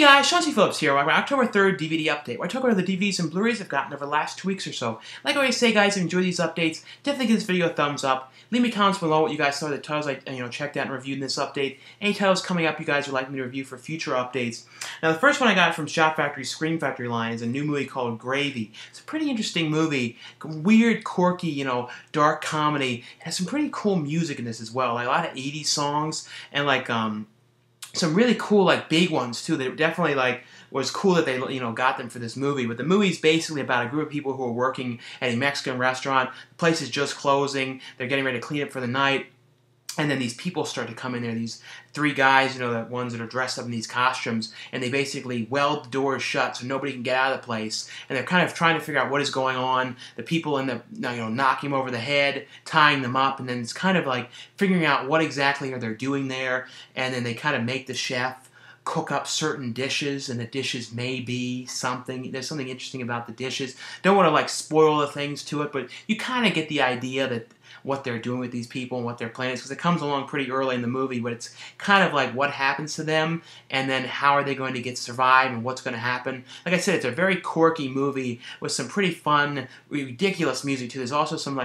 guys, Chauncey Phillips here. Our October 3rd DVD update, where I talk about the DVDs and Blu-rays I've gotten over the last 2 weeks or so. Like I always say, guys, if you enjoy these updates, definitely give this video a thumbs up. Leave me comments below what you guys saw, the titles I checked out and reviewed in this update. Any titles coming up you guys would like me to review for future updates. Now, the first one I got from Shot Factory's Scream Factory line is a new movie called Gravy. It's a pretty interesting movie. Weird, quirky, dark comedy. It has some pretty cool music in this as well. Like a lot of 80s songs and some really cool, big ones, too, that definitely, was cool that they, got them for this movie. But the movie's basically about a group of people who are working at a Mexican restaurant. The place is just closing. They're getting ready to clean up for the night. And then these people start to come in there, these 3 guys, the ones that are dressed up in these costumes, and they basically weld the doors shut so nobody can get out of the place. And they're kind of trying to figure out what is going on. The people in the, knocking them over the head, tying them up, and then it's kind of like figuring out what exactly are they doing there. And then they kind of make the chef cook up certain dishes, and the dishes may be something. There's something interesting about the dishes. Don't want to spoil the things to it, but you kind of get the idea that what they're doing with these people and what their plan is, because it comes along pretty early in the movie, but it's kind of like what happens to them, and then how are they going to survive, and what's going to happen. Like I said, it's a very quirky movie with some pretty fun, ridiculous music too. There's also some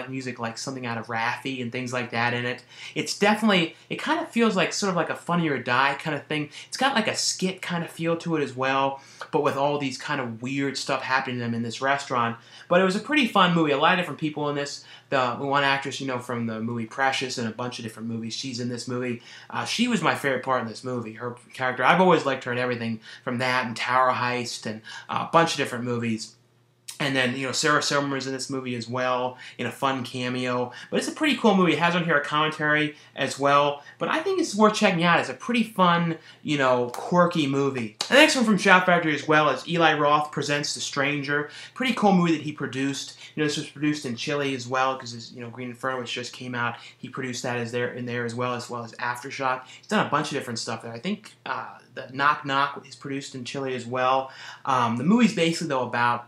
music like something out of Raffi and things like that in it. It's definitely, it kind of feels like sort of like a Funny or Die kind of thing. It's got like a skit kind of feel to it as well, but with all these kind of weird stuff happening to them in this restaurant. But it was a pretty fun movie. A lot of different people in this. The one actress, from the movie Precious and a bunch of different movies, she's in this movie. She was my favorite part in this movie. Her character, I've always liked her in everything from that and Tower Heist and a bunch of different movies. And then, Sarah Silverman's in this movie as well, in a fun cameo. But it's a pretty cool movie. It has on here a commentary as well. But I think it's worth checking out. It's a pretty fun, quirky movie. The next one from Shot Factory as well is Eli Roth Presents The Stranger. Pretty cool movie that he produced. This was produced in Chile as well, because his, Green Inferno, which just came out, he produced that in there as well as Aftershock. He's done a bunch of different stuff there. I think the Knock Knock is produced in Chile as well. The movie's basically, though, about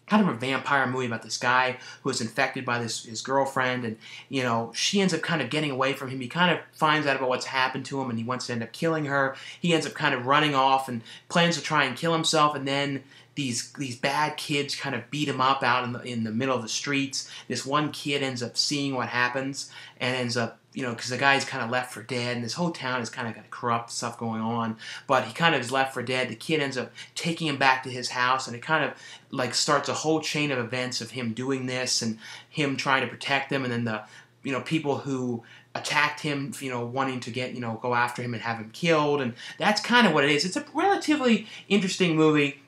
kind of a vampire movie about this guy who is infected by his girlfriend, and she ends up kind of getting away from him. He kind of finds out about what's happened to him, and he wants to end up killing her. He ends up kind of running off and plans to try and kill himself, and then these bad kids kind of beat him up out in the middle of the streets. This one kid ends up seeing what happens and ends up, because the guy's kind of left for dead, and this whole town is kind of got corrupt stuff going on, but he kind of is left for dead. The kid ends up taking him back to his house, and it kind of starts a whole chain of events of him doing this and him trying to protect them, and then the people who attacked him, wanting to go after him and have him killed, and that's kind of what it is. It's a relatively interesting movie.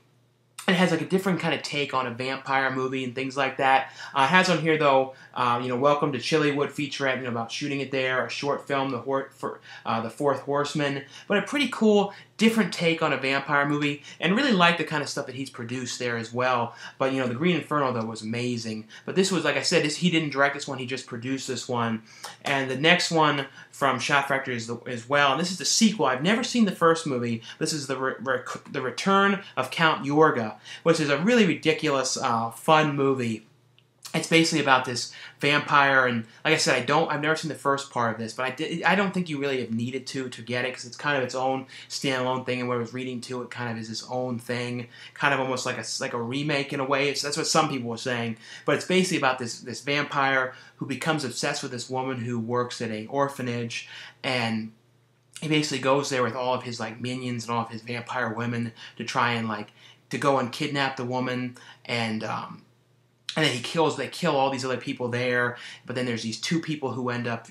It has a different kind of take on a vampire movie and things like that. It has on here, though, Welcome to Chillywood featurette, about shooting it there, a short film, The Fourth Horseman, but a pretty cool, different take on a vampire movie, and really like the kind of stuff that he's produced there as well. But, the Green Inferno, though, was amazing. But this was, like I said, he didn't direct this one, he just produced this one. And the next one from Shot Factory as well, and this is the sequel. I've never seen the first movie. This is the Return of Count Yorga, which is a really ridiculous, fun movie. It's basically about this vampire, and like I said, I've never seen the first part of this, but I don't think you really have needed to get it, because it's kind of its own standalone thing, and what I was reading to, it kind of is its own thing, kind of almost like a remake in a way. So that's what some people were saying, but it's basically about this vampire who becomes obsessed with this woman who works at an orphanage, and he basically goes there with all of his minions and all of his vampire women to try and to go and kidnap the woman, and then they kill all these other people there, but then there's these 2 people who end up,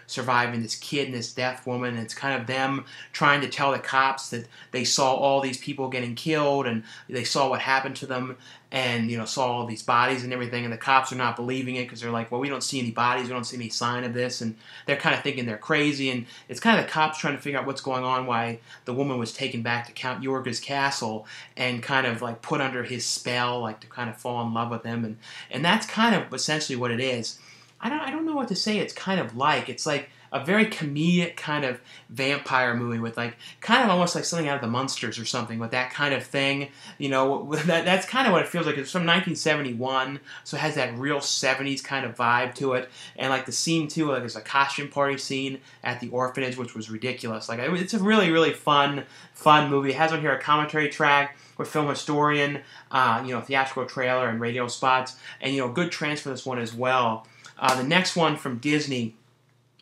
surviving, this kid and this deaf woman, and it's kind of them trying to tell the cops that they saw all these people getting killed, and they saw what happened to them, and, saw all these bodies and everything, and the cops are not believing it, because they're like, well, we don't see any bodies, we don't see any sign of this, and they're kind of thinking they're crazy, and it's kind of the cops trying to figure out what's going on, why the woman was taken back to Count Yorga's castle, and kind of, put under his spell, to kind of fall in love with him, and that's kind of essentially what it is. I don't know what to say it's kind of like. It's like a very comedic kind of vampire movie with like kind of almost like something out of the Munsters or something with that kind of thing. You know, that's kind of what it feels like. It's from 1971, so it has that real 70s kind of vibe to it. And like the scene too, like there's a costume party scene at the orphanage, which was ridiculous. Like it's a really, really fun movie. It has on here a commentary track with film historian, you know, theatrical trailer and radio spots, and you know, good trance for this one as well. The next one from Disney.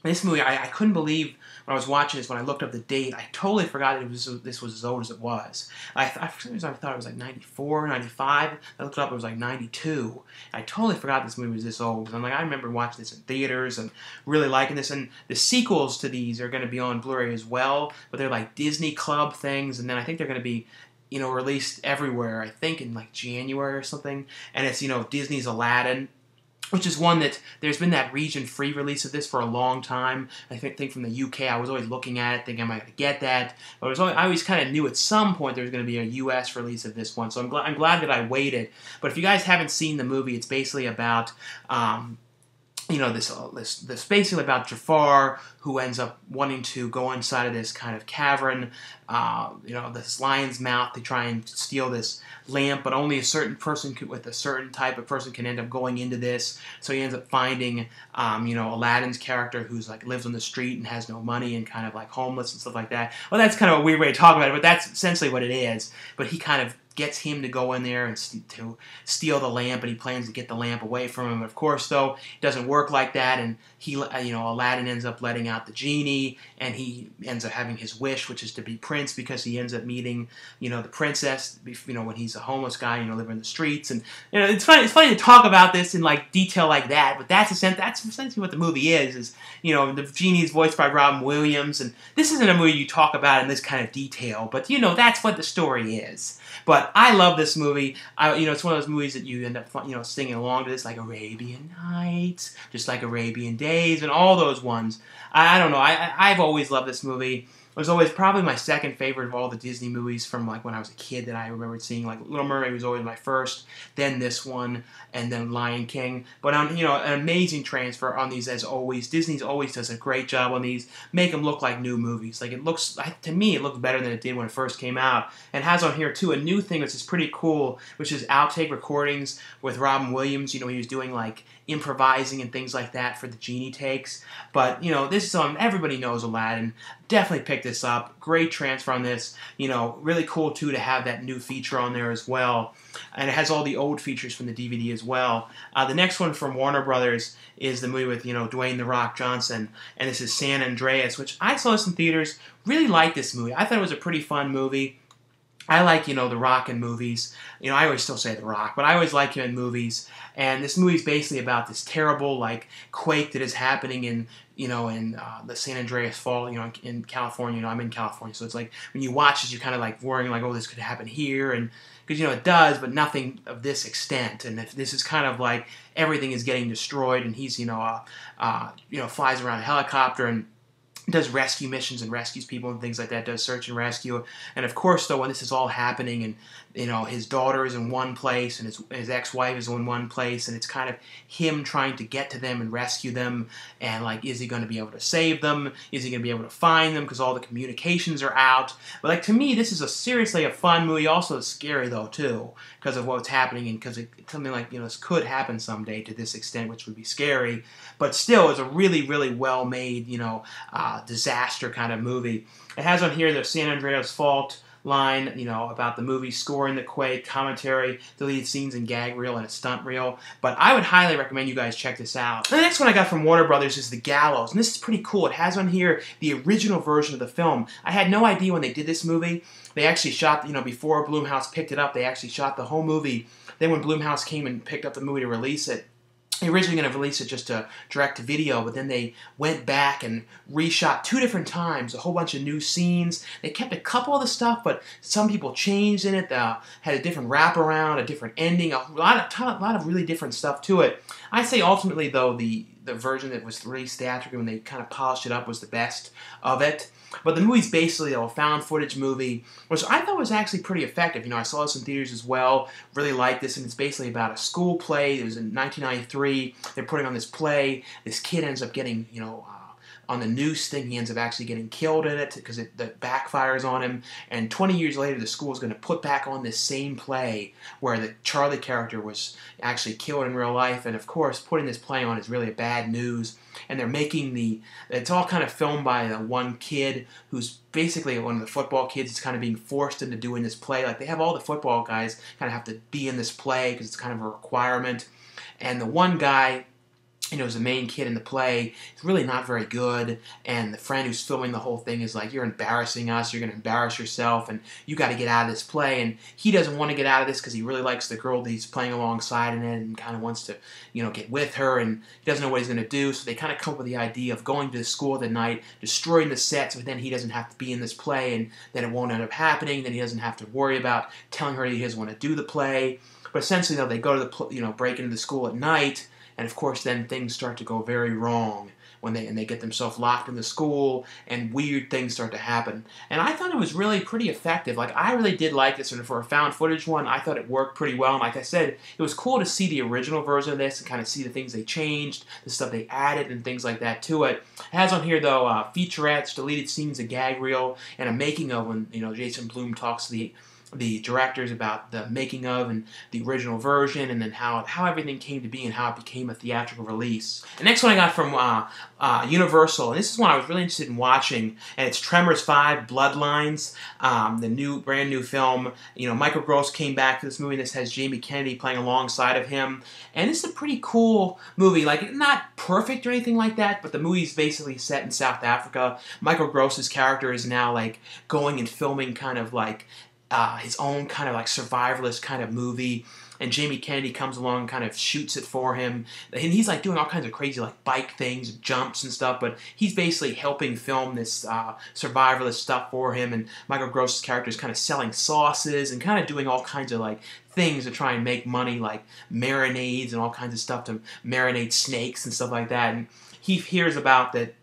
This movie, I couldn't believe when I was watching this, when I looked up the date, I totally forgot this was as old as it was. For some reason I thought it was like 94, 95. I looked it up, it was like 92. I totally forgot this movie was this old. Because I'm like, I remember watching this in theaters and really liking this. And the sequels to these are going to be on Blu-ray as well, but they're like Disney Club things, and then I think they're going to be, you know, released everywhere, I think in like January or something. And it's, you know, Disney's Aladdin, which is one that there's been that region-free release of this for a long time. I think from the UK, I was always looking at it, thinking, am I going to get that? But I always kind of knew at some point there was going to be a US release of this one, so I'm glad that I waited. But if you guys haven't seen the movie, it's basically about you know, this basically about Jafar, who ends up wanting to go inside of this kind of cavern, you know, this lion's mouth, to try and steal this lamp, but only a certain person with a certain type of person can end up going into this. So he ends up finding, you know, Aladdin's character, who's like lives on the street and has no money and kind of like homeless and stuff like that. Well, that's kind of a weird way to talk about it, but that's essentially what it is. But he kind of gets him to go in there and to steal the lamp, and he plans to get the lamp away from him. Of course, though, it doesn't work like that, and he, you know, Aladdin ends up letting out the genie, and he ends up having his wish, which is to be prince, because he ends up meeting, you know, the princess, you know, when he's a homeless guy, you know, living in the streets. And you know, it's funny to talk about this in like detail like that, but that's essentially what the movie is, you know, the genie is voiced by Robin Williams, and this isn't a movie you talk about in this kind of detail, but you know, that's what the story is. But I love this movie. You know, it's one of those movies that you end up, you know, singing along to this, like Arabian Nights, just like Arabian Days, and all those ones. I don't know. I've always loved this movie. It was always probably my second favorite of all the Disney movies from like when I was a kid that I remembered seeing. Like Little Mermaid was always my first, then this one, and then Lion King. But you know, an amazing transfer on these as always. Disney always does a great job on these, make them look like new movies. Like it looks, to me, it looks better than it did when it first came out. And has on here too a new thing which is pretty cool, which is outtake recordings with Robin Williams. You know, he was doing like improvising and things like that for the genie takes. But you know, this is on, everybody knows Aladdin. Definitely pick this up. Great transfer on this. You know, really cool too to have that new feature on there as well. And it has all the old features from the DVD as well. The next one from Warner Brothers is the movie with, you know, Dwayne "The Rock" Johnson, and this is San Andreas, which I saw this in theaters. Really liked this movie. I thought it was a pretty fun movie. I like, you know, The Rock in movies. You know, I always still say The Rock, but I always like him in movies. And this movie's basically about this terrible, like, quake that is happening in, you know, in the San Andreas Fault, you know, in California. You know, I'm in California, so it's like, when you watch this, you're kind of like worrying, like, oh, this could happen here. And, because, you know, it does, but nothing of this extent. And if this is kind of like, everything is getting destroyed, and he's, you know, flies around a helicopter and does rescue missions and rescues people and things like that, does search and rescue. And of course, though, when this is all happening and, you know, his daughter is in one place and his ex-wife is in one place, and it's kind of him trying to get to them and rescue them, and like, is he going to be able to save them? Is he going to be able to find them because all the communications are out? But like, to me, this is seriously a fun movie. Also scary though too, because of what's happening, and because it's something like, you know, this could happen someday to this extent, which would be scary. But still, it's a really, really well-made, you know, disaster kind of movie. It has on here the San Andreas Fault line, you know, about the movie scoring the quake, commentary, deleted scenes and gag reel and a stunt reel. But I would highly recommend you guys check this out. The next one I got from Warner Brothers is The Gallows, and this is pretty cool. It has on here the original version of the film. I had no idea when they did this movie. They actually shot, you know, before Blumhouse picked it up, they actually shot the whole movie. Then when Blumhouse came and picked up the movie to release it, they were originally going to release it just to direct-to-video, but then they went back and reshot 2 different times, a whole bunch of new scenes. They kept a couple of the stuff, but some people changed in it, had a different wraparound, a different ending, a lot of really different stuff to it. I'd say ultimately, though, the version that was released theatrically when they kind of polished it up was the best of it. But the movie's basically a found footage movie, which I thought was actually pretty effective. You know, I saw this in theaters as well, really liked this, and it's basically about a school play. It was in 1993. They're putting on this play. This kid ends up getting, you know, on the noose thing, he ends up actually getting killed in it because that backfires on him. And 20 years later, the school is going to put back on this same play where the Charlie character was actually killed in real life. And of course, putting this play on is really a bad news. And they're making it's all kind of filmed by the one kid who's basically one of the football kids is kind of being forced into doing this play. Like, they have all the football guys kind of have to be in this play because it's kind of a requirement. And the one guy, is the main kid in the play, is really not very good, and the friend who's filming the whole thing is like, you're embarrassing us, you're going to embarrass yourself, and you got to get out of this play. And he doesn't want to get out of this because he really likes the girl that he's playing alongside in it and kind of wants to, get with her, and he doesn't know what he's going to do. So they kind of come up with the idea of going to the school that night, destroying the sets, but then he doesn't have to be in this play, and then it won't end up happening. Then he doesn't have to worry about telling her he doesn't want to do the play. But essentially, though, they go to the break into the school at night. And of course, then things start to go very wrong when they get themselves locked in the school, and weird things start to happen. And I thought it was really pretty effective. Like, I really did like this, and for a found footage one, I thought it worked pretty well. And like I said, it was cool to see the original version of this and kind of see the things they changed, the stuff they added, and things like that to it. It has on here, though, featurettes, deleted scenes, a gag reel, and a making of when Jason Blum talks to the directors about the making of and the original version, and then how everything came to be and how it became a theatrical release. The next one I got from Universal, and this is one I was really interested in watching, and it's Tremors 5 Bloodlines, the brand new film. Michael Gross came back to this movie, and this has Jamie Kennedy playing alongside of him, and this is a pretty cool movie. Like, not perfect or anything like that, but the movie's basically set in South Africa. Michael Gross's character is now like going and filming kind of like his own kind of like survivalist kind of movie, and Jamie Kennedy comes along and kind of shoots it for him, and he's like doing all kinds of crazy like bike things, jumps and stuff, but he's basically helping film this survivalist stuff for him, and Michael Gross's character is kind of selling sauces and kind of doing all kinds of like things to try and make money, like marinades and all kinds of stuff to marinate snakes and stuff like that. And he hears about that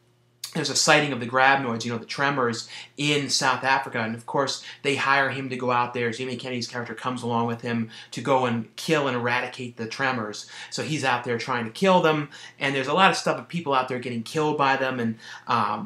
there's a sighting of the grabnoids, the tremors in South Africa, and of course they hire him to go out there. Jamie Kennedy's character comes along with him to go and kill and eradicate the tremors. So he's out there trying to kill them, and there's a lot of stuff of people out there getting killed by them, and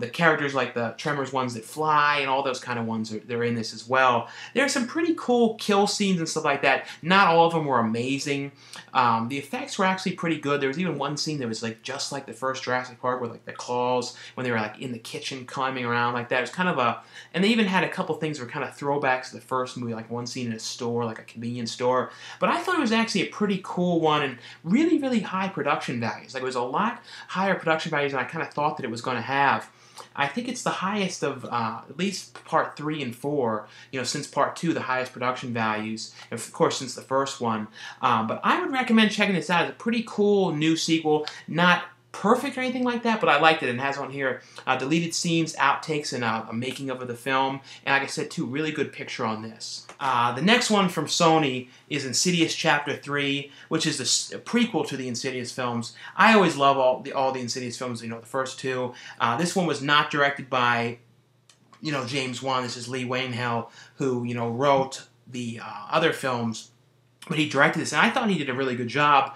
the characters like the tremors ones that fly and all those kind of ones, they're in this as well. There's some pretty cool kill scenes and stuff like that. Not all of them were amazing. The effects were actually pretty good. There was even one scene that was like just like the first Jurassic Park with like the claws when they were like in the kitchen climbing around like that. It was kind of and they even had a couple things that were kind of throwbacks to the first movie, like one scene in a store, like a convenience store. But I thought it was actually a pretty cool one and really, really high production values. Like, it was a lot higher production values than I kind of thought that it was going to have. I think it's the highest of at least part 3 and 4, since part 2, the highest production values, and of course since the first one. But I would recommend checking this out. It's a pretty cool new sequel, not perfect or anything like that, but I liked it, and it has on here deleted scenes, outtakes, and a making of the film, and like I said too, really good picture on this. The next one from Sony is Insidious Chapter 3, which is the prequel to the Insidious films. I always love all the Insidious films, the first 2. This one was not directed by James Wan. This is Lee Wainhell, who wrote the other films, but he directed this, and I thought he did a really good job,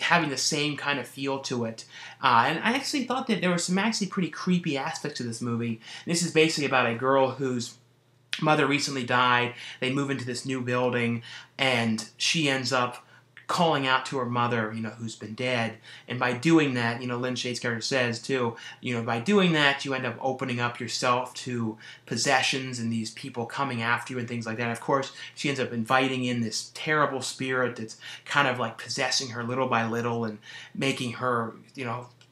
having the same kind of feel to it. And I actually thought that there were some actually pretty creepy aspects to this movie. This is basically about a girl whose mother recently died. They move into this new building, and she ends up calling out to her mother, who's been dead. And by doing that, Lynn Shade's character says, too, by doing that, you end up opening up yourself to possessions and these people coming after you and things like that. And of course, she ends up inviting in this terrible spirit that's kind of like possessing her little by little and making her,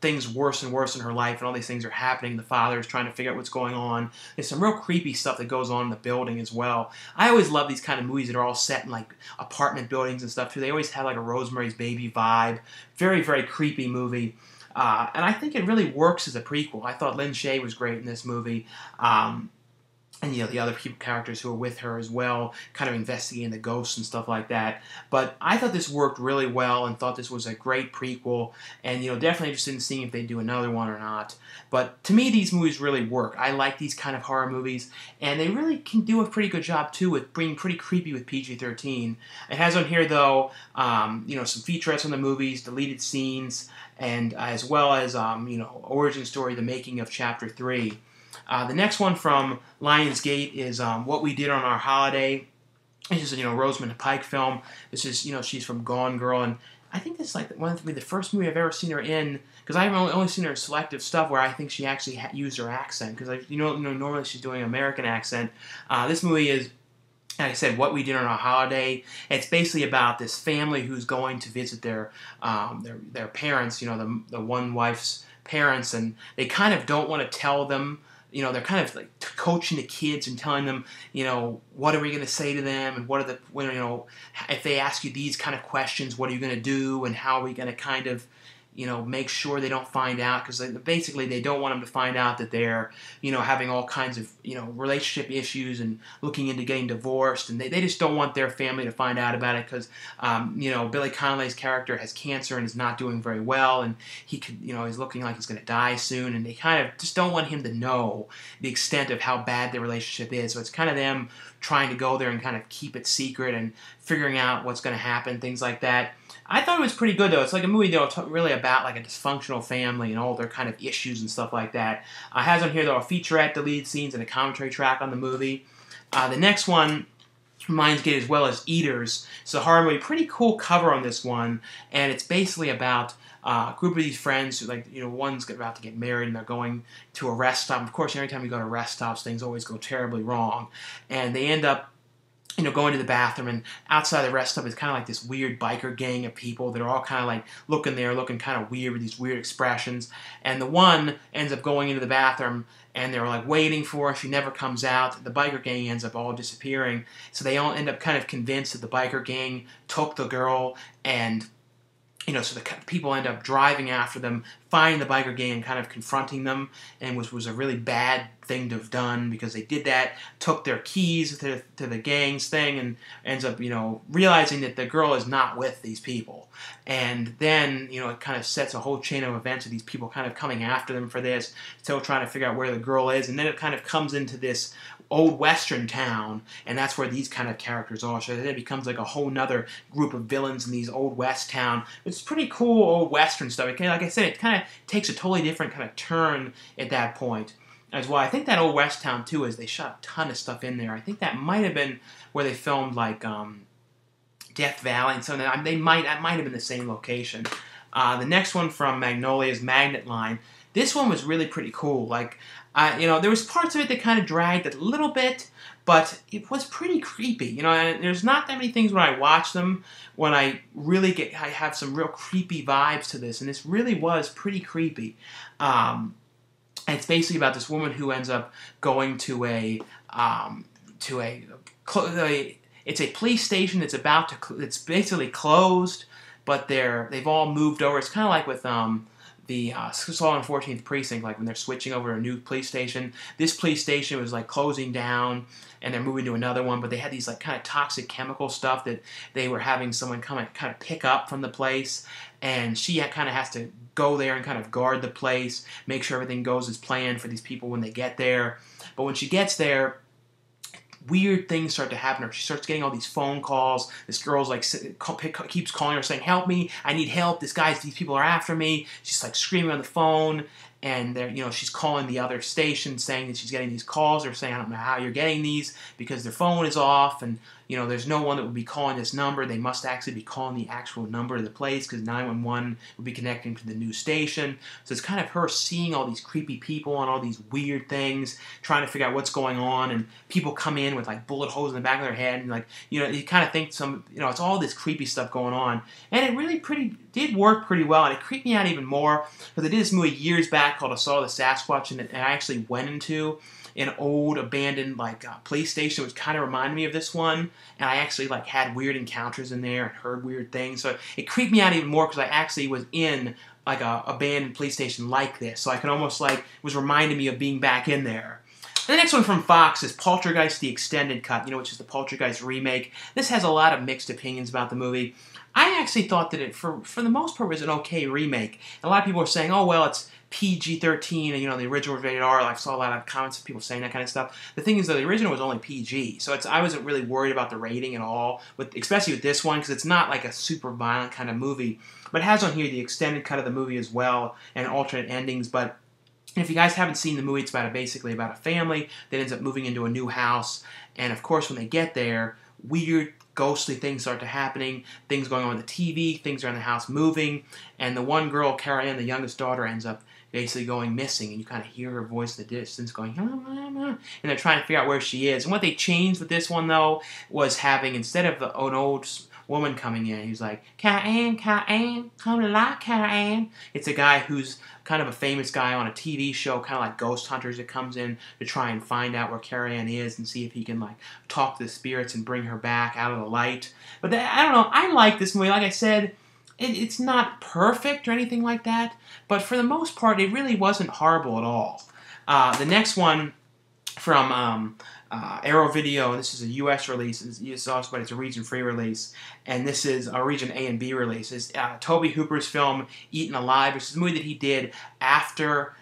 things worse and worse in her life, and all these things are happening. The father is trying to figure out what's going on. There's some real creepy stuff that goes on in the building as well. I always love these kind of movies that are all set in like apartment buildings and stuff too. They always have like a Rosemary's Baby vibe. Very, very creepy movie. And I think it really works as a prequel. I thought Lynn Shay was great in this movie. and the other characters who are with her as well, kind of investigating the ghosts and stuff like that. But I thought this worked really well, and thought this was a great prequel, and definitely interested in seeing if they do another one or not. But to me, these movies really work. I like these kind of horror movies, and they really can do a pretty good job too with being pretty creepy with PG-13. It has on here though, some featurettes on the movies, deleted scenes, and as well as origin story, the making of Chapter 3. The next one from Lionsgate is What We Did on Our Holiday. This is a Rosamund Pike film. This is she's from Gone Girl, and I think this is like the first movie I've ever seen her in, because I've only seen her in selective stuff where I think she actually used her accent, because normally she's doing an American accent. This movie is, like I said, What We Did on Our Holiday. It's basically about this family who's going to visit their parents, the one wife's parents, and they kind of don't want to tell them. They're kind of like coaching the kids and telling them, what are we going to say to them, and what are the, if they ask you these kind of questions, what are you going to do, and how are we going to kind of, make sure they don't find out, because basically they don't want them to find out that they're, having all kinds of, relationship issues and looking into getting divorced, and they just don't want their family to find out about it, because, Billy Connolly's character has cancer and is not doing very well, and he could, he's looking like he's going to die soon, and they kind of just don't want him to know the extent of how bad their relationship is. So it's kind of them trying to go there and kind of keep it secret and figuring out what's going to happen, things like that. I thought it was pretty good, though. It's like a movie, really about like a dysfunctional family and all their kind of issues and stuff like that. It has on here, though, a featurette, deleted scenes, and a commentary track on the movie. The next one from Lionsgate as well as Eaters. It's a horror movie. Pretty cool cover on this one, and it's basically about a group of these friends who, one's about to get married, and they're going to a rest stop. Of course, every time you go to rest stops, things always go terribly wrong, and they end up going to the bathroom, and outside the rest stop is kind of like this weird biker gang of people that are all kind of like looking kind of weird with these weird expressions. And the one ends up going into the bathroom, and they're like waiting for her. She never comes out. The biker gang ends up all disappearing. So they all end up kind of convinced that the biker gang took the girl, and so the people end up driving after them, finding the biker gang and kind of confronting them, and was a really bad thing to have done, because they did that, took their keys to the gang's thing, and ends up, realizing that the girl is not with these people. And then, it kind of sets a whole chain of events of these people kind of coming after them for this, still trying to figure out where the girl is, and then it kind of comes into this old western town, and that's where these kind of characters are. So then it becomes like a whole nother group of villains in these old west town. It's pretty cool old western stuff. Like I said, it kind of takes a totally different kind of turn at that point as well. I think that old west town too is they shot a ton of stuff in there. I think that might have been where they filmed like Death Valley and something. That might have been the same location. The next one from Magnolia is Magnet Line. This one was really pretty cool. There was parts of it that kind of dragged a little bit, but it was pretty creepy. And there's not that many things when I watch them when I have some real creepy vibes to this, and this really was pretty creepy. And it's basically about this woman who ends up going to it's a police station that's it's basically closed, but they've all moved over. It's kind of like with the Solid 14th Precinct, like when they're switching over to a new police station. This police station was like closing down, and they're moving to another one, but they had these like kind of toxic chemical stuff that they were having someone come and kind of pick up from the place, and she kind of has to go there and kind of guard the place, make sure everything goes as planned for these people when they get there. But when she gets there, weird things start to happen to her. She starts getting all these phone calls. This girl's like keeps calling her saying, "Help me! I need help! These people are after me!" She's like screaming on the phone, and she's calling the other station saying that she's getting these calls. They're saying, "I don't know how you're getting these because their phone is off, and there's no one that would be calling this number. They must actually be calling the actual number of the place because 911 would be connecting to the new station." So it's kind of her seeing all these creepy people and all these weird things, trying to figure out what's going on, and people come in with like bullet holes in the back of their head, and you kind of think it's all this creepy stuff going on, and it really did work pretty well, and it creeped me out even more because I did this movie years back called Assault of the Sasquatch, and I actually went into an old abandoned police station, which kind of reminded me of this one, and I actually had weird encounters in there and heard weird things, so it creeped me out even more because I actually was in a abandoned police station like this, so I could almost was reminding me of being back in there. The next one from Fox is Poltergeist, the extended cut, which is the Poltergeist remake. This has a lot of mixed opinions about the movie. I actually thought that it, for the most part, was an okay remake. And a lot of people are saying, oh, well, it's PG-13, and, the original was rated R. I saw a lot of comments of people saying that kind of stuff. The thing is, though, the original was only PG, so I wasn't really worried about the rating at all, especially with this one, because it's not like a super violent kind of movie. But it has on here the extended cut of the movie as well, and alternate endings, but if you guys haven't seen the movie, it's basically about a family that ends up moving into a new house, and of course, when they get there, weird, ghostly things start to happening, things going on with the TV, things around the house moving, and the one girl, Carrie, the youngest daughter, ends up basically going missing, and you kind of hear her voice in the distance going, and they're trying to figure out where she is. And what they changed with this one, though, was having, instead of an old woman coming in, he's like, Carrie Ann, come to life, Carrie Ann. It's a guy who's kind of a famous guy on a TV show, kind of like Ghost Hunters, that comes in to try and find out where Carrie Ann is and see if he can, talk to the spirits and bring her back out of the light. But I don't know, I like this movie. Like I said, it's not perfect or anything like that, but for the most part, it really wasn't horrible at all. The next one from Arrow Video, and this is a U.S. release, but it's a region-free release, and this is a region A and B release. It's Tobe Hooper's film Eaten Alive, which is a movie that he did after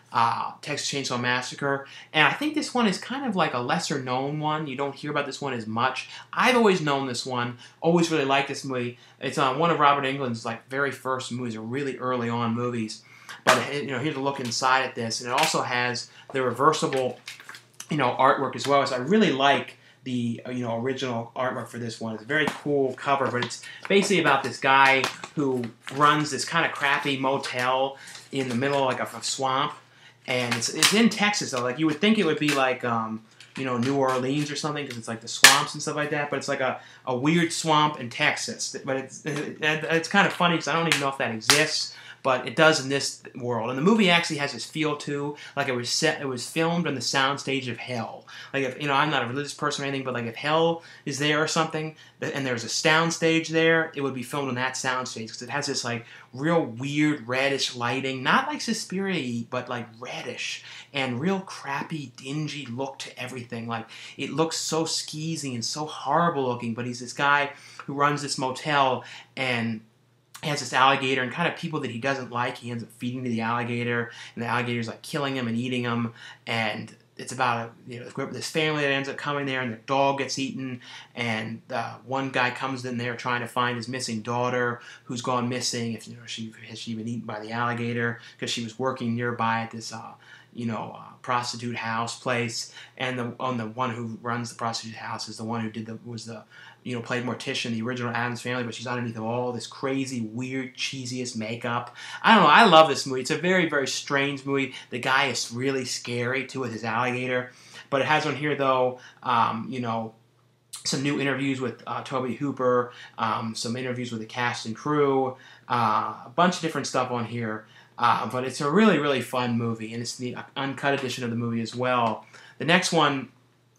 Texas Chainsaw Massacre, and I think this one is kind of like a lesser-known one. You don't hear about this one as much. I've always known this one, always really liked this movie. It's one of Robert Englund's very first movies, or really early on movies. But here's a look inside at this, and it also has the reversible artwork as well. So I really like the original artwork for this one. It's a very cool cover, but it's basically about this guy who runs this kind of crappy motel in the middle of a swamp, and it's in Texas though. You would think it would be New Orleans or something, because it's the swamps and stuff like that, but it's a weird swamp in Texas. But it's kind of funny because I don't even know if that exists, but it does in this world. And the movie actually has this feel too, it was filmed on the soundstage of hell. If I'm not a religious person or anything, but if hell is there or something, and there's a soundstage there, it would be filmed on that soundstage, because it has this real weird reddish lighting, not Suspiria-y, but reddish, and real crappy, dingy look to everything. It looks so skeezy and so horrible looking, but he's this guy who runs this motel, and he has this alligator, and kind of people that he doesn't like, he ends up feeding to the alligator, and the alligator's killing him and eating him, and it's about this family that ends up coming there, and their dog gets eaten, and one guy comes in there trying to find his missing daughter, who's gone missing. If has she been eaten by the alligator because she was working nearby at this prostitute house place, and the one who runs the prostitute house is the one who was the played Morticia in the original Addams Family, but she's underneath all this crazy, weird, cheesiest makeup. I don't know, I love this movie. It's a very, very strange movie. The guy is really scary, too, with his alligator. But it has on here, though, some new interviews with Tobe Hooper, some interviews with the cast and crew, a bunch of different stuff on here. But it's a really, really fun movie, and it's the uncut edition of the movie as well. The next one,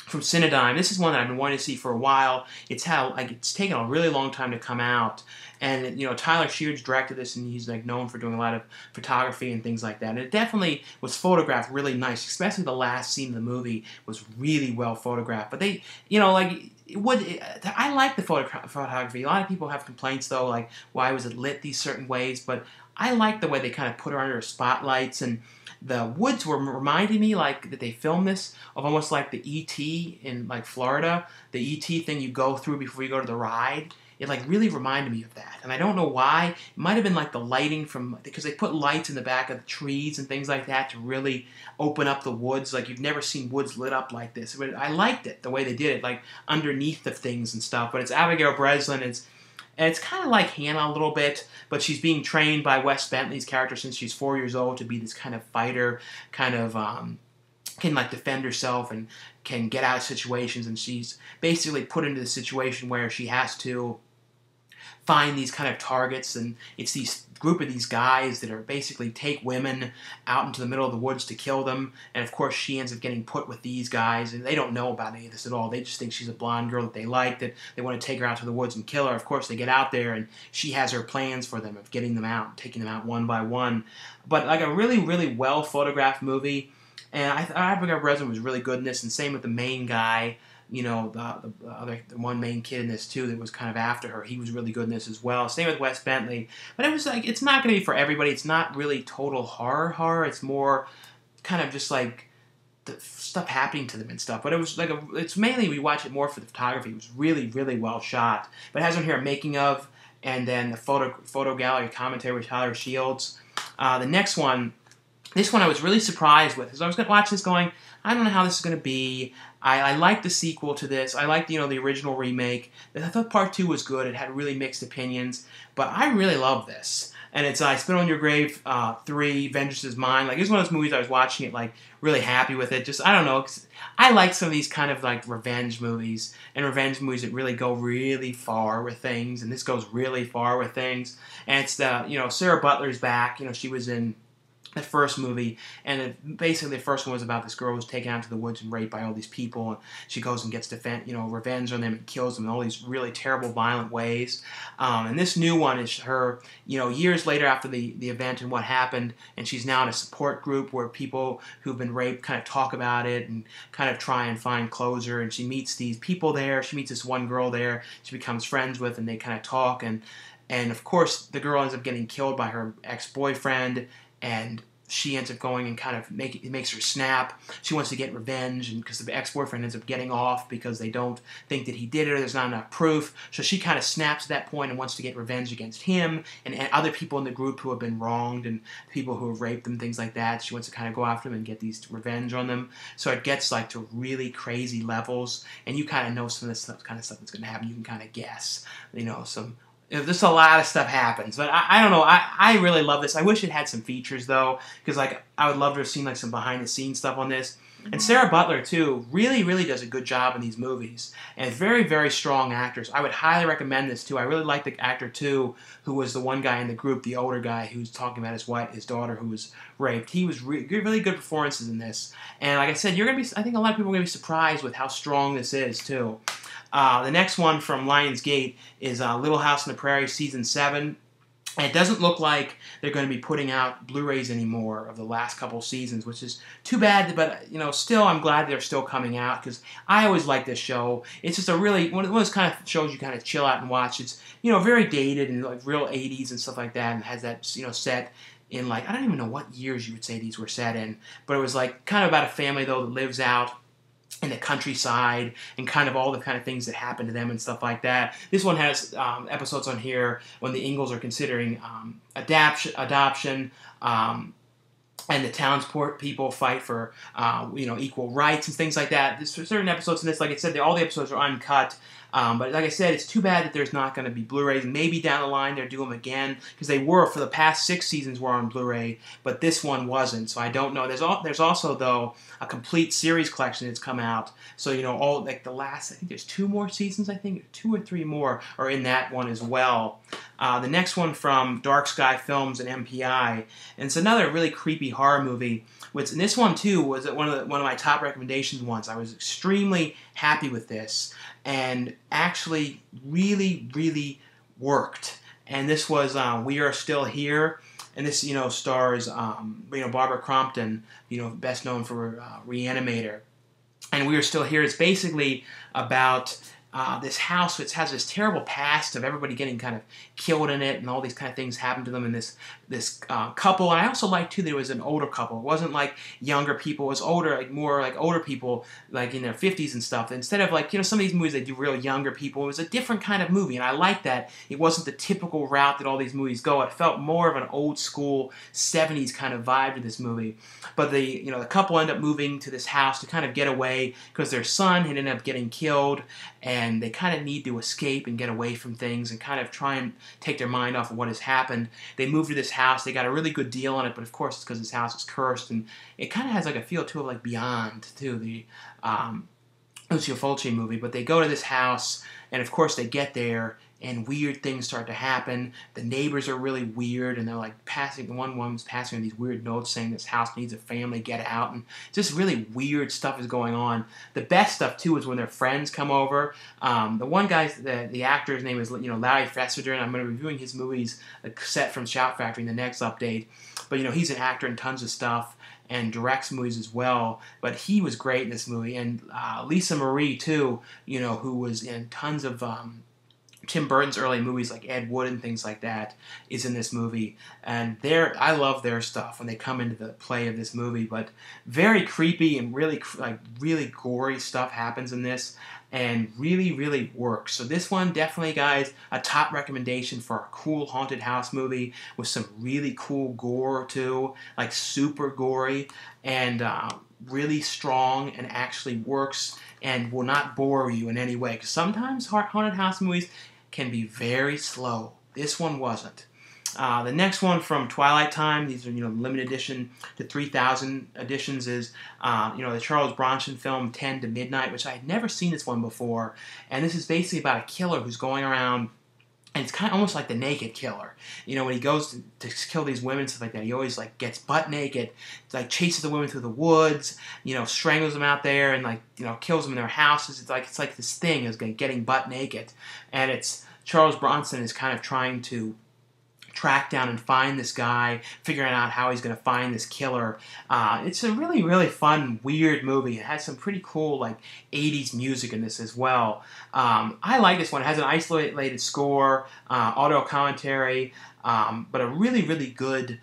from Cinedigm. This is one that I've been wanting to see for a while. It's taken a really long time to come out, and Tyler Shears directed this, and he's known for doing a lot of photography and things like that. And it definitely was photographed really nice, especially the last scene of the movie was really well photographed. But they, I like the photography. A lot of people have complaints though, why was it lit these certain ways? But I like the way they kind of put her under spotlights, and the woods were reminding me that they filmed this of almost like the E.T. in Florida, the E.T. thing you go through before you go to the ride. It really reminded me of that, and I don't know why. It might have been the lighting because they put lights in the back of the trees and things like that to really open up the woods. You've never seen woods lit up like this. But I liked it the way they did it, underneath the things and stuff. But it's Abigail Breslin. It's kind of like Hannah a little bit, but she's being trained by Wes Bentley's character since she's 4 years old to be this kind of fighter, kind of can defend herself and can get out of situations, and she's basically put into the situation where she has to find these kind of targets, and it's these group of these guys that are basically take women out into the middle of the woods to kill them, and of course she ends up getting put with these guys, and they don't know about any of this at all. They just think she's a blonde girl that they like, that they want to take her out to the woods and kill her. Of course they get out there, and she has her plans for them of getting them out, taking them out one by one. But a really, really well photographed movie. And I think Resin was really good in this, and same with the main guy. You know, the one main kid in this too that was kind of after her. He was really good in this as well. Same with Wes Bentley. But it was like, it's not going to be for everybody. It's not really total horror. It's more kind of just like the stuff happening to them and stuff. But it was like it's mainly we watch it more for the photography. It was really, really well shot. But it has on here a making of, and then the photo gallery commentary with Tyler Shields. The next one, this one I was really surprised with, because I was going to watch this going, I don't know how this is going to be. I like the sequel to this. I like the original remake. I thought Part 2 was good. It had really mixed opinions, but I really love this. And it's I Spit on Your Grave 3, Vengeance is Mine. Like, it was one of those movies I was watching it like really happy with it. Just, I don't know, 'cause I like some of these kind of like revenge movies, and revenge movies that really go really far with things, and this goes really far with things. And it's Sarah Butler's back. She was in the first movie, and basically the first one was about this girl who's taken out to the woods and raped by all these people, and she goes and gets revenge on them and kills them in all these really terrible, violent ways. And this new one is her, years later after the event and what happened, and she's now in a support group where people who've been raped kind of talk about it and kind of try and find closure, and she meets these people there. She meets this one girl there she becomes friends with, and they kind of talk, and of course the girl ends up getting killed by her ex-boyfriend, and she ends up going and kind of it makes her snap. She wants to get revenge, and because the ex-boyfriend ends up getting off because they don't think that he did it, or there's not enough proof. So she kind of snaps at that point and wants to get revenge against him and other people in the group who have been wronged and people who have raped them, things like that. She wants to kind of go after them and get these revenge on them. So it gets like to really crazy levels, and you kind of know some of this kind of stuff that's going to happen. You can kind of guess, just a lot of stuff happens, but I don't know. I really love this. I wish it had some features though, because like I would love to have seen like some behind the scenes stuff on this. And Sarah Butler too really, really does a good job in these movies, and very, very strong actors. I would highly recommend this too. I really like the actor too, who was the one guy in the group, the older guy who was talking about his daughter who was raped. He was really good performances in this, and like I said, I think a lot of people are gonna be surprised with how strong this is too. The next one from Lionsgate is Little House on the Prairie Season 7. And it doesn't look like they're going to be putting out Blu-rays anymore of the last couple seasons, which is too bad, but still I'm glad they're still coming out, because I always like this show. It's just a really, one of those kind of shows you kind of chill out and watch. It's, very dated and like real 80s and stuff like that, and has that, set in like, I don't even know what years you would say these were set in, but it was like kind of about a family though that lives out in the countryside, and kind of all the kind of things that happen to them and stuff like that. This one has episodes on here when the Ingalls are considering adoption, and the townsport people fight for equal rights and things like that. There's certain episodes in this, like I said, all the episodes are uncut. But like I said, it's too bad that there's not going to be Blu-rays. Maybe down the line they'll do them again, because they were, for the past 6 seasons, were on Blu-ray, but this one wasn't. So I don't know. There's also though a complete series collection that's come out. So all like the last, I think there's 2 more seasons. I think 2 or 3 more are in that one as well. The next one from Dark Sky Films and MPI, and it's another really creepy horror movie. And this one too was one of my top recommendations once. I was extremely happy with this, and actually really, really worked. And this was We Are Still Here, and this stars Barbara Crampton, best known for Reanimator. And We Are Still Here is basically about this house which has this terrible past of everybody getting kind of killed in it, and all these kind of things happen to them in this couple. And I also liked too that it was an older couple. It wasn't like younger people. It was older, like more like older people, like in their 50s and stuff. Instead of like some of these movies they do real younger people. It was a different kind of movie, and I liked that. It wasn't the typical route that all these movies go. It felt more of an old school 70s kind of vibe to this movie. But the couple end up moving to this house to kind of get away, because their son had ended up getting killed, and they kind of need to escape and get away from things and kind of try and take their mind off of what has happened. They move to this house. They got a really good deal on it, but of course it's because this house is cursed, and it kind of has like a feel too of like Beyond, too, the Lucio Fulci movie. But they go to this house, and of course they get there, and weird things start to happen. The neighbors are really weird, and they're like one woman's passing on these weird notes saying this house needs a family, get out, and just really weird stuff is going on. The best stuff too is when their friends come over. The one guy, the actor's name is Larry Fessenden, and I'm going to be reviewing his movies set from Shout Factory in the next update. But he's an actor in tons of stuff, and directs movies as well. But he was great in this movie, and Lisa Marie too. You know, who was in tons of Tim Burton's early movies like Ed Wood and things like that, is in this movie. And I love their stuff when they come into the play of this movie. But very creepy and really gory stuff happens in this, and really works. So this one definitely, guys, a top recommendation for a cool haunted house movie with some really cool gore too, like super gory and really strong, and actually works and will not bore you in any way. Because sometimes haunted house movies can be very slow. This one wasn't. The next one from Twilight Time, these are limited edition to 3,000 editions, is the Charles Bronson film 10 to Midnight, which I had never seen this one before. And this is basically about a killer who's going around, and it's kind of almost like the Naked Killer. When he goes to kill these women and stuff like that, he always gets butt naked, chases the women through the woods, strangles them out there, and kills them in their houses. It's like this thing is getting butt naked, and it's Charles Bronson is kind of trying to track down and find this guy, figuring out how he's going to find this killer. It's a really fun, weird movie. It has some pretty cool 80s music in this as well. I like this one. It has an isolated score, audio commentary, but a really good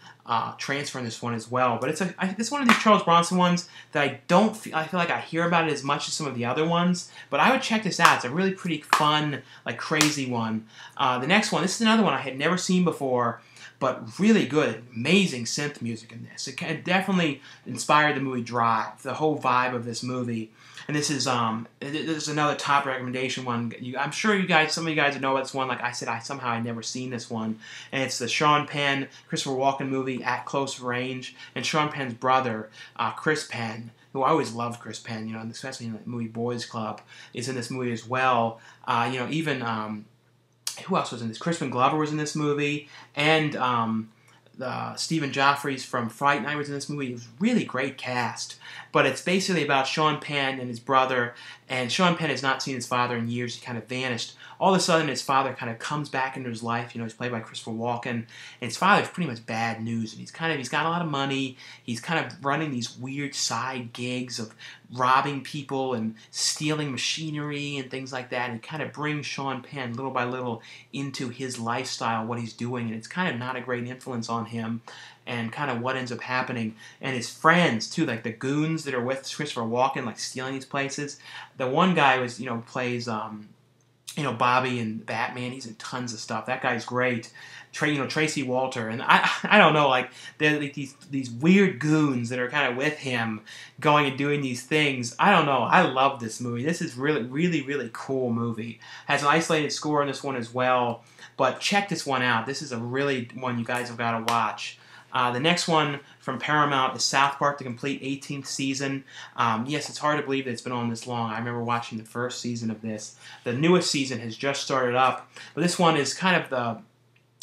transfer in this one as well. But it's one of these Charles Bronson ones that I feel like I hear about it as much as some of the other ones. But I would check this out. It's a really pretty fun, crazy one. The next one, this is another one I had never seen before, but really good, amazing synth music in this. It definitely inspired the movie Drive, the whole vibe of this movie. And this is another top recommendation one. I'm sure some of you guys know about this one. Like I said, I never seen this one. And it's the Sean Penn, Christopher Walken movie, At Close Range. And Sean Penn's brother, Chris Penn, who I always loved Chris Penn, especially in the movie Boys Club, is in this movie as well. Even who else was in this? Crispin Glover was in this movie, and Stephen Joffrey's from Fright Night was in this movie. It was a really great cast. But it's basically about Sean Penn and his brother, and Sean Penn has not seen his father in years. He kind of vanished. All of a sudden, his father kind of comes back into his life. He's played by Christopher Walken, and his father's pretty much bad news. And he's got a lot of money. He's kind of running these weird side gigs of robbing people and stealing machinery and things like that. And it kind of brings Sean Penn little by little into his lifestyle, what he's doing, and it's kind of not a great influence on him. And kind of what ends up happening. And his friends, too, like the goons that are with Christopher Walken, stealing these places. The one guy plays, Bobby and Batman. He's in tons of stuff. That guy's great. Tracy Walter. And I don't know, they're these weird goons that are kind of with him going and doing these things. I don't know. I love this movie. This is really cool movie. Has an isolated score in this one as well. But check this one out. This is a really one you guys have got to watch. The next one from Paramount is South Park, the complete 18th season. Yes, it's hard to believe that it's been on this long. I remember watching the first season of this. The newest season has just started up, but this one is kind of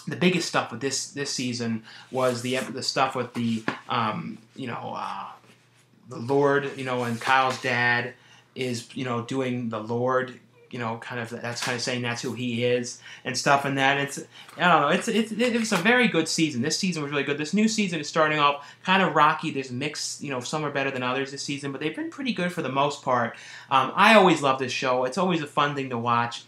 the biggest stuff with this season was the stuff with the Lord, and Kyle's dad is doing the Lord. That's kind of saying that's who he is and stuff, and that it was a very good season. This season was really good. This new season is starting off kind of rocky. There's mixed, some are better than others this season, but they've been pretty good for the most part. I always love this show. It's always a fun thing to watch.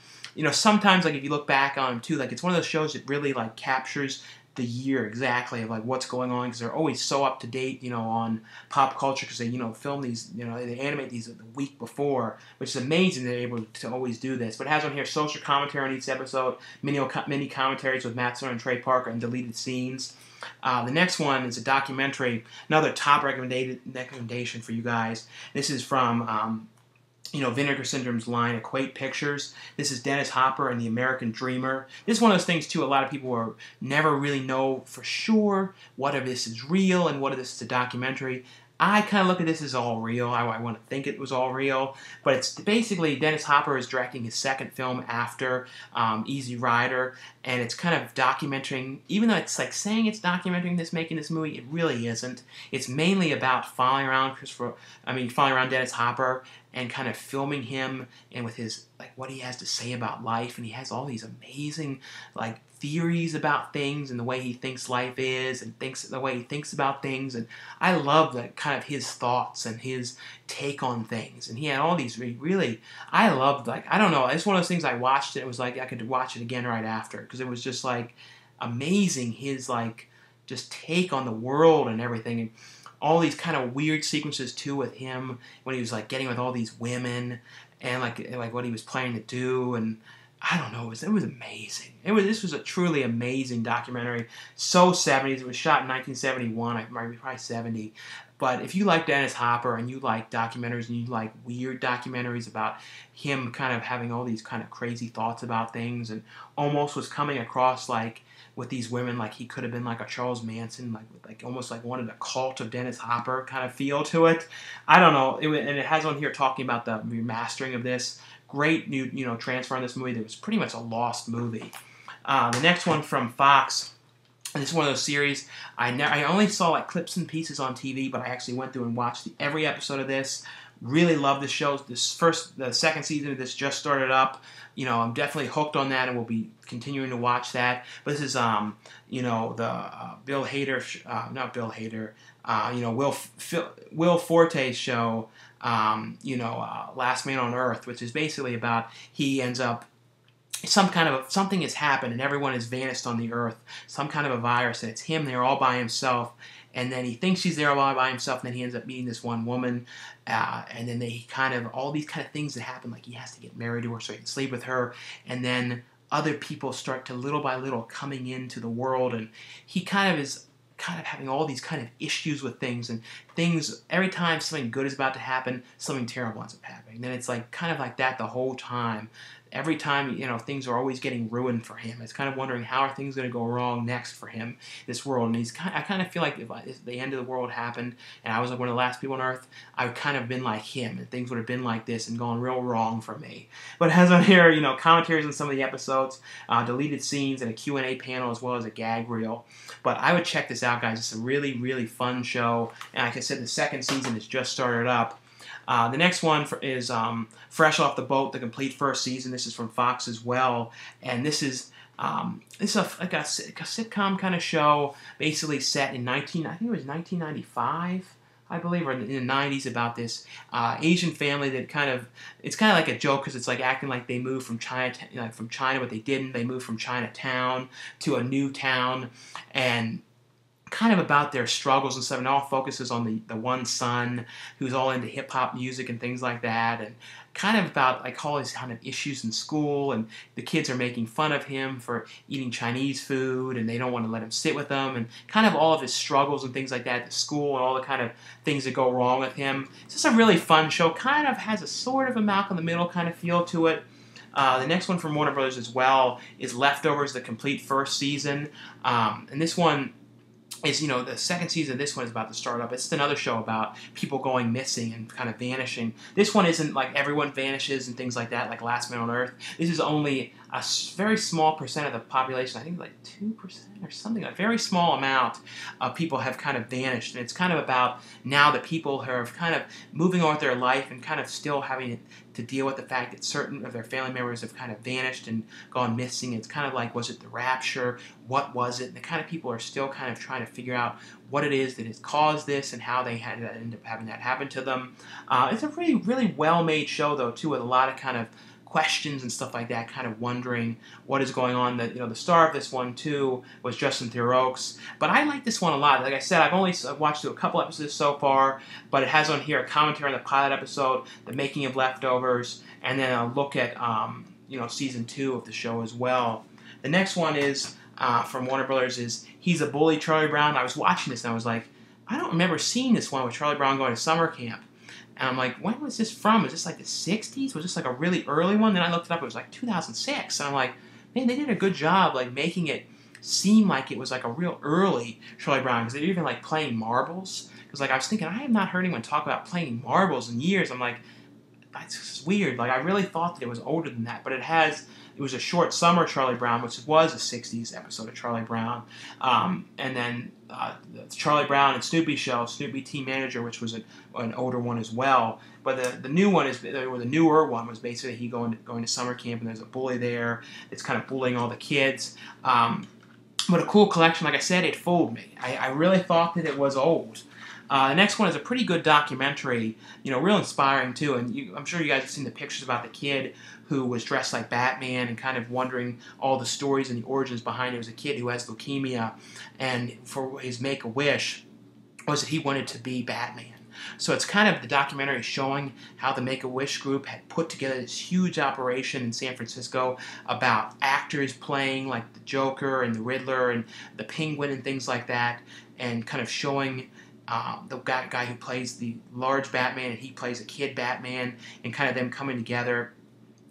Sometimes if you look back on them too, it's one of those shows that really captures the year exactly of what's going on, because they're always so up to date, on pop culture, because they film these, they animate these the week before, which is amazing they're able to always do this. But it has on here social commentary on each episode, mini commentaries with Matt Stone and Trey Parker, and deleted scenes. The next one is a documentary, another top recommendation for you guys. This is from Vinegar Syndrome's line, Equate Pictures. This is Dennis Hopper and the American Dreamer. This is one of those things, too, a lot of people never really know for sure what of this is real and what of this is a documentary. I kind of look at this as all real. I want to think it was all real. But it's basically Dennis Hopper is directing his second film after Easy Rider. And it's kind of documenting, even though it's saying it's documenting making this movie, it really isn't. It's mainly about following around Dennis Hopper and kind of filming him and with his like what he has to say about life, and he has all these amazing like theories about things and the way he thinks life is and the way he thinks about things, and I love that kind of his thoughts and his take on things, and he had all these really I loved, like, I don't know, it's one of those things I watched it was like I could watch it again right after because it was just like amazing his like just take on the world and everything, and all these kind of weird sequences too with him when he was like getting with all these women and like what he was planning to do, and I don't know, it was amazing. This was a truly amazing documentary. So 70s. It was shot in 1971, probably 70. But if you like Dennis Hopper and you like documentaries and you like weird documentaries about him kind of having all these kind of crazy thoughts about things and almost was coming across like with these women like he could have been like a Charles Manson, like almost like wanted a cult of Dennis Hopper kind of feel to it. I don't know. And it has on here talking about the remastering of this. Great new transfer on this movie that was pretty much a lost movie. The next one from Fox. And this is one of those series I only saw like clips and pieces on TV, but I actually went through and watched every episode of this. Really love this show. The second season of this just started up. I'm definitely hooked on that, and we'll be continuing to watch that. But this is the Bill Hader, not Bill Hader, Will Forte's show. Last Man on Earth, which is basically about he ends up something has happened and everyone has vanished on the earth. Some kind of a virus, and it's him there all by himself. And then he thinks he's there all by himself, and then he ends up meeting this one woman, and then they all these kind of things that happen, like he has to get married to her so he can sleep with her, and then other people start to little by little coming into the world, and he kind of having all these kind of issues with things, and things every time something good is about to happen, something terrible ends up happening. And then it's like kind of like that the whole time. Every time, things are always getting ruined for him. It's kind of wondering how are things going to go wrong next for him, this world. And I kind of feel like if the end of the world happened and I was like one of the last people on Earth, I would kind of been like him, and things would have been like this and gone real wrong for me. But it has on here, commentaries on some of the episodes, deleted scenes, and a Q&A panel as well as a gag reel. But I would check this out, guys. It's a really, really fun show. And like I said, the second season has just started up. The next one is Fresh Off the Boat, the complete first season. This is from Fox as well, and this is a sitcom kind of show, basically set in 1995, I believe, or in the 90s, about this Asian family that it's kind of like a joke because it's like acting like they moved from China, but they didn't. They moved from Chinatown to a new town, and kind of about their struggles and stuff, and all focuses on the one son who's all into hip-hop music and things like that, and kind of about like all his kind of issues in school, and the kids are making fun of him for eating Chinese food, and they don't want to let him sit with them, and kind of all of his struggles and things like that at the school, and all the kind of things that go wrong with him. It's just a really fun show, kind of has a sort of a Malcolm in the Middle kind of feel to it. The next one from Warner Brothers as well is Leftovers, the complete first season, and this one is, the second season of this one is about the startup. It's another show about people going missing and kind of vanishing. This one isn't like everyone vanishes and things like that, like Last Man on Earth. This is only a very small percent of the population. I think like 2% or something. A very small amount of people have kind of vanished. And it's kind of about now that people are kind of moving on with their life and kind of still having to deal with the fact that certain of their family members have kind of vanished and gone missing. It's kind of like, was it the rapture? What was it? And the kind of people are still kind of trying to figure out what it is that has caused this and how they had to end up having that happen to them. It's a really, really well-made show, though, too, with a lot of kind of questions and stuff like that, kind of wondering what is going on. The star of this one too was Justin Theroux, but I like this one a lot. Like I said, I've only watched a couple episodes so far, but it has on here a commentary on the pilot episode, the making of Leftovers, and then a look at season 2 of the show as well. The next one is from Warner Brothers is He's a Bully, Charlie Brown. I was watching this and I was like, I don't remember seeing this one with Charlie Brown going to summer camp. And I'm like, when was this from? Is this like the 60s? Was this like a really early one? Then I looked it up. It was like 2006. And I'm like, man, they did a good job like making it seem like it was like a real early Charlie Brown. Because they're even like playing marbles. Because like I was thinking, I have not heard anyone talk about playing marbles in years. I'm like, that's just weird. Like I really thought that it was older than that. But it has it was a short summer Charlie Brown, which was a '60s episode of Charlie Brown, and then the Charlie Brown and Snoopy show, Snoopy Team Manager, which was an older one as well. But the new one or the newer one was basically he going to summer camp, and there's a bully there that's kind of bullying all the kids. But a cool collection, like I said, it fooled me. I really thought that it was old. The next one is a pretty good documentary, real inspiring too. And I'm sure you guys have seen the pictures about the kid who was dressed like Batman and kind of wondering all the stories and the origins behind it. It was a kid who has leukemia, and for his Make-A-Wish was that he wanted to be Batman. So it's kind of the documentary showing how the Make-A-Wish group had put together this huge operation in San Francisco about actors playing like the Joker and the Riddler and the Penguin and things like that, and kind of showing the guy who plays the large Batman and he plays a kid Batman, and kind of them coming together.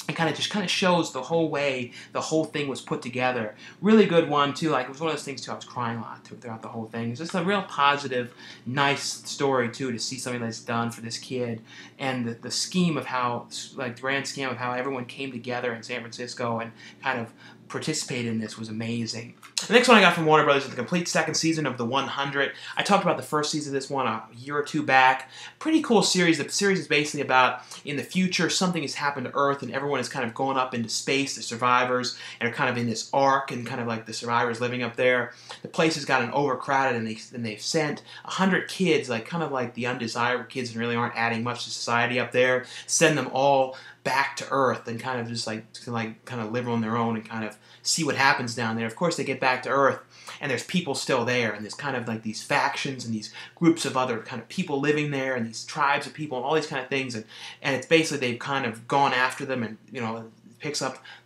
It kind of shows the whole way the whole thing was put together. Really good one too. Like, it was one of those things too. I was crying a lot throughout the whole thing. It's just a real positive, nice story too, to see something that's done for this kid, and the scheme of how, like the grand scheme of how everyone came together in San Francisco and kind of participated in this was amazing. The next one I got from Warner Brothers is the complete second season of The 100. I talked about the first season of this one a year or two back. Pretty cool series. The series is basically about, in the future, something has happened to Earth and everyone is kind of going up into space, the survivors, and are kind of in this ark, and kind of like the survivors living up there. The place has gotten overcrowded, and they've sent 100 kids, like kind of like the undesirable kids and really aren't adding much to society up there, send them all back to Earth and kind of just kind of live on their own and kind of see what happens down there. Of course, they get back to Earth, and there's people still there, and there's kind of like these factions and these groups of other kind of people living there, and these tribes of people and all these kind of things, and it's basically they've kind of gone after them, and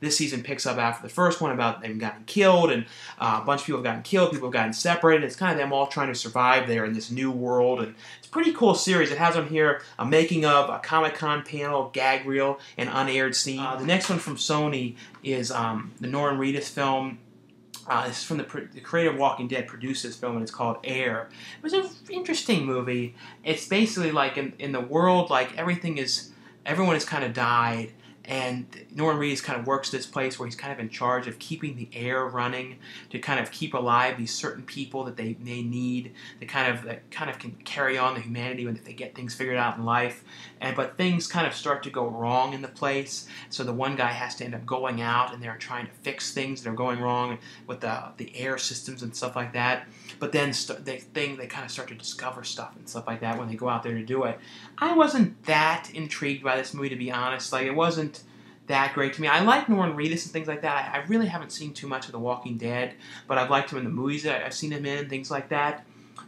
this season picks up after the first one about them getting killed, and a bunch of people have gotten killed, people have gotten separated. It's kind of them all trying to survive there in this new world, and it's a pretty cool series. It has on here a making of, a Comic-Con panel, gag reel, and unaired scene. The next one from Sony is the Norman Reedus film. This is from the creator of Walking Dead, produced this film, and it's called Air. It was an interesting movie. It's basically like in the world, like everyone has kind of died, and Norman Reedus kind of works this place where he's kind of in charge of keeping the air running to kind of keep alive these certain people that they need that kind of can carry on the humanity when they get things figured out in life. But things kind of start to go wrong in the place, so the one guy has to end up going out and they're trying to fix things that are going wrong with the air systems and stuff like that. But then they kind of start to discover stuff and stuff like that when they go out there to do it. I wasn't that intrigued by this movie, to be honest. Like, it wasn't that great to me. I like Norman Reedus and things like that. I really haven't seen too much of The Walking Dead, but I've liked him in the movies that I've seen him in, things like that.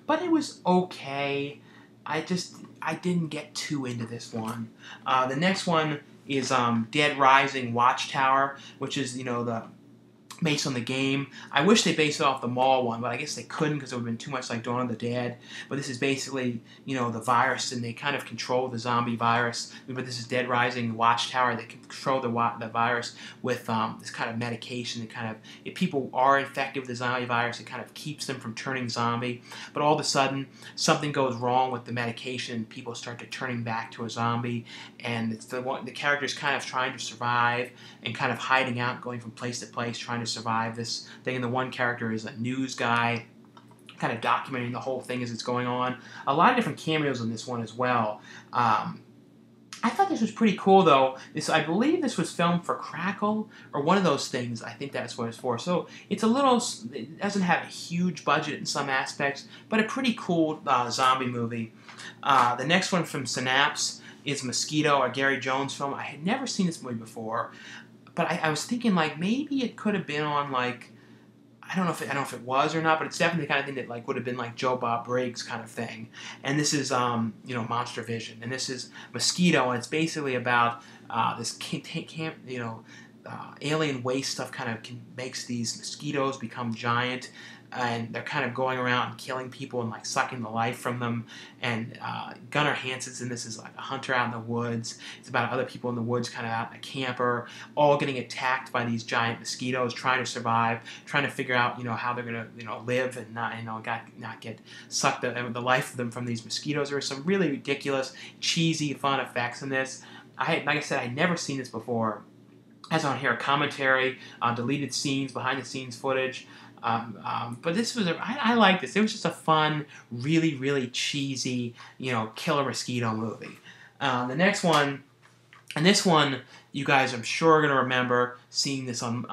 But it was okay. I didn't get too into this one. The next one is Dead Rising Watchtower, which is, based on the game. I wish they based it off the mall one, but I guess they couldn't because it would have been too much like Dawn of the Dead. But this is basically, the virus, and they kind of control the zombie virus. But this is Dead Rising Watchtower. They can control the virus with this kind of medication that kind of, if people are infected with the zombie virus, it kind of keeps them from turning zombie. But all of a sudden, something goes wrong with the medication, and people start to turning back to a zombie. And it's the character's kind of trying to survive and kind of hiding out, going from place to place, trying to survive this thing. And the one character is a news guy, kind of documenting the whole thing as it's going on. A lot of different cameos in this one as well. I thought this was pretty cool, though. I believe this was filmed for Crackle, or one of those things. I think that's what it's for. So it doesn't have a huge budget in some aspects, but a pretty cool zombie movie. The next one from Synapse is Mosquito, a Gary Jones film. I had never seen this movie before, but I was thinking, like, maybe it could have been on, like, I don't know if it was or not, but it's definitely the kind of thing that, like, would have been like Joe Bob Briggs kind of thing. And this is Monster Vision, and this is Mosquito, and it's basically about this alien waste stuff kind of makes these mosquitoes become giant, and they're kind of going around and killing people and like sucking the life from them. And Gunnar Hansen's in this is like a hunter out in the woods. It's about other people in the woods, kind of out in a camper, all getting attacked by these giant mosquitoes, trying to survive, trying to figure out how they're gonna live and not get sucked the life of them from these mosquitoes. There are some really ridiculous, cheesy, fun effects in this. Like I said, I'd never seen this before. Has on here a commentary, deleted scenes, behind the scenes footage. But this was I like this. It was just a fun, really, really cheesy, killer mosquito movie. The next one, and this one, you guys I'm sure are going to remember seeing this on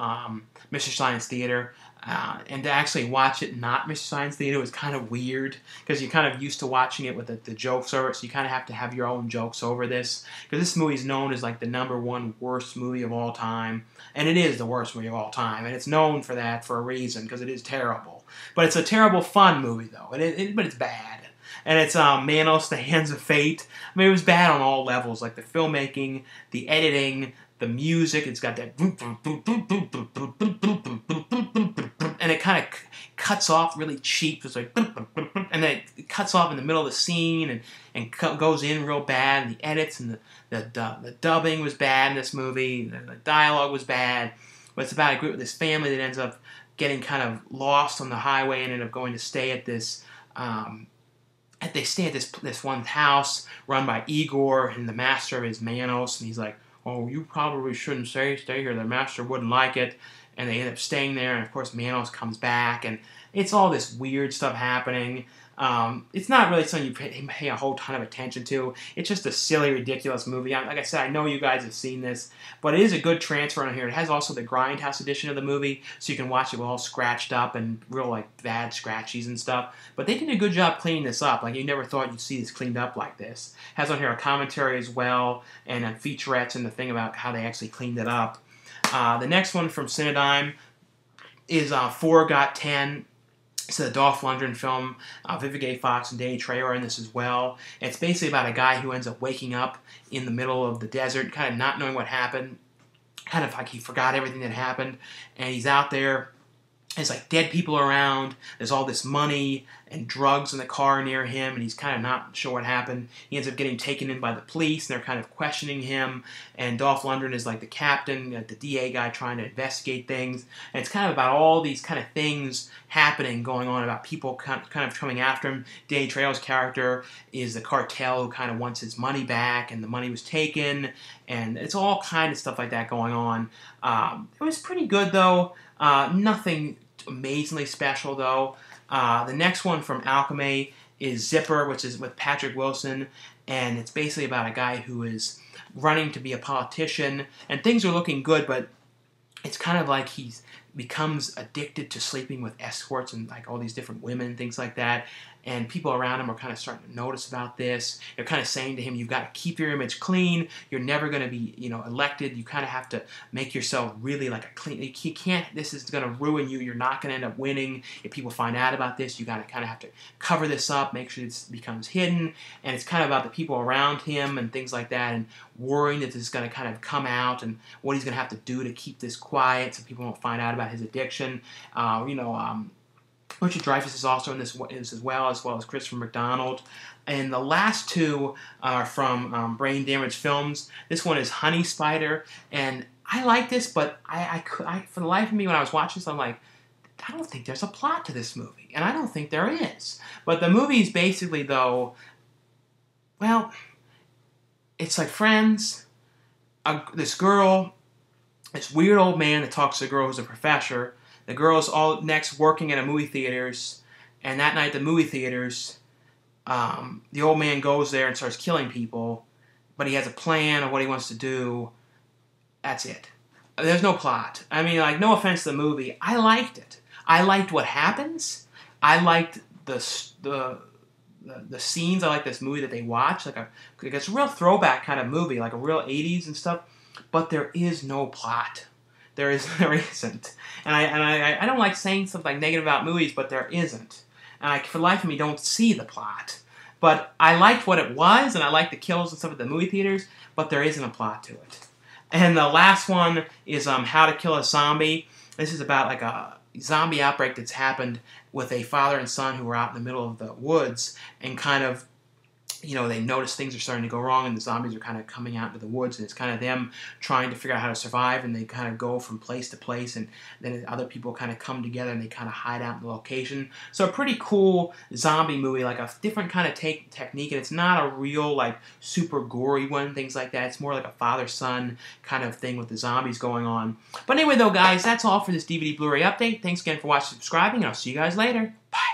Mr. Science Theater. And to actually watch it not Mr. Science Theater was kind of weird because you're kind of used to watching it with the jokes over it, so you kind of have to have your own jokes over this. Because this movie is known as like the #1 worst movie of all time, and it is the worst movie of all time, and it's known for that for a reason because it is terrible. But it's a terrible fun movie though, but it's bad. And it's Manos, The Hands of Fate. I mean, it was bad on all levels, like the filmmaking, the editing, the music. It's got that, and it kind of cuts off really cheap. It's like, and then it cuts off in the middle of the scene and goes in real bad. And the edits and the dubbing was bad in this movie. The dialogue was bad. But it's about a group of this family that ends up getting kind of lost on the highway and end up going to stay at this. They stay at this one house run by Igor, and the master is Manos, and he's like, "Oh, you probably shouldn't stay here. The master wouldn't like it." And they end up staying there, and of course Manos comes back, and it's all this weird stuff happening. It's not really something you pay a whole ton of attention to. It's just a silly, ridiculous movie. Like I said, I know you guys have seen this, but it is a good transfer on here. It has also the Grindhouse edition of the movie, so you can watch it with all scratched up and real like bad scratchies and stuff. But they did a good job cleaning this up. Like you never thought you'd see this cleaned up like this. It has on here a commentary as well, and featurettes and the thing about how they actually cleaned it up. The next one from Cinedigm is 4 Got 10. It's a Dolph Lundgren film. Vivica A. Fox and Danny Trejo are in this as well. It's basically about a guy who ends up waking up in the middle of the desert, kind of not knowing what happened, kind of like he forgot everything that happened, and he's out there. There's like dead people around. There's all this money and drugs in the car near him, and he's kind of not sure what happened. He ends up getting taken in by the police, and they're kind of questioning him. And Dolph Lundgren is like the captain, the DA guy trying to investigate things. And it's kind of about all these kind of things happening, going on, about people kind of coming after him. Danny Trejo's character is the cartel who kind of wants his money back, and the money was taken. And it's all kind of stuff like that going on. It was pretty good, though. Nothing amazingly special, though. The next one from Alchemy is Zipper, which is with Patrick Wilson, and it's basically about a guy who is running to be a politician, and things are looking good, but it's kind of like he becomes addicted to sleeping with escorts and like all these different women and things like that. And people around him are kind of starting to notice about this. They're kind of saying to him, "You've got to keep your image clean. You're never going to be, elected. You kind of have to make yourself really like a clean. You can't. This is going to ruin you. You're not going to end up winning if people find out about this. You got to kind of have to cover this up, make sure this becomes hidden." And it's kind of about the people around him and things like that, and worrying that this is going to kind of come out and what he's going to have to do to keep this quiet so people won't find out about his addiction. Richard Dreyfuss is also in this as well as Christopher McDonald. And the last two are from Brain Damage Films. This one is Honey Spider, and I like this, but I for the life of me, when I was watching this, I'm like, I don't think there's a plot to this movie, and I don't think there is. But the movie is basically, though, well, it's like friends, this girl, this weird old man that talks to a girl who's a professor. The girl's all next working at a movie theaters, and that night at the movie theaters, the old man goes there and starts killing people, but he has a plan of what he wants to do. That's it. There's no plot. I mean, like, no offense to the movie, I liked it. I liked what happens. I liked the scenes. I like this movie that they watch. It's a real throwback kind of movie, like a real 80s and stuff, but there is no plot. There isn't. And I don't like saying something like negative about movies, but there isn't. And I, for the life of me, don't see the plot. But I liked what it was, and I liked the kills and stuff at the movie theaters, but there isn't a plot to it. And the last one is How to Kill a Zombie. This is about like a zombie outbreak that's happened with a father and son who were out in the middle of the woods, and kind of you know, they notice things are starting to go wrong and the zombies are kind of coming out into the woods, and it's kind of them trying to figure out how to survive, and they kind of go from place to place, and then other people kind of come together and they kind of hide out in the location. So a pretty cool zombie movie, like a different kind of technique, and it's not a real, like, super gory one, things like that. It's more like a father-son kind of thing with the zombies going on. But anyway, though, guys, that's all for this DVD Blu-ray update. Thanks again for watching and subscribing, and I'll see you guys later. Bye.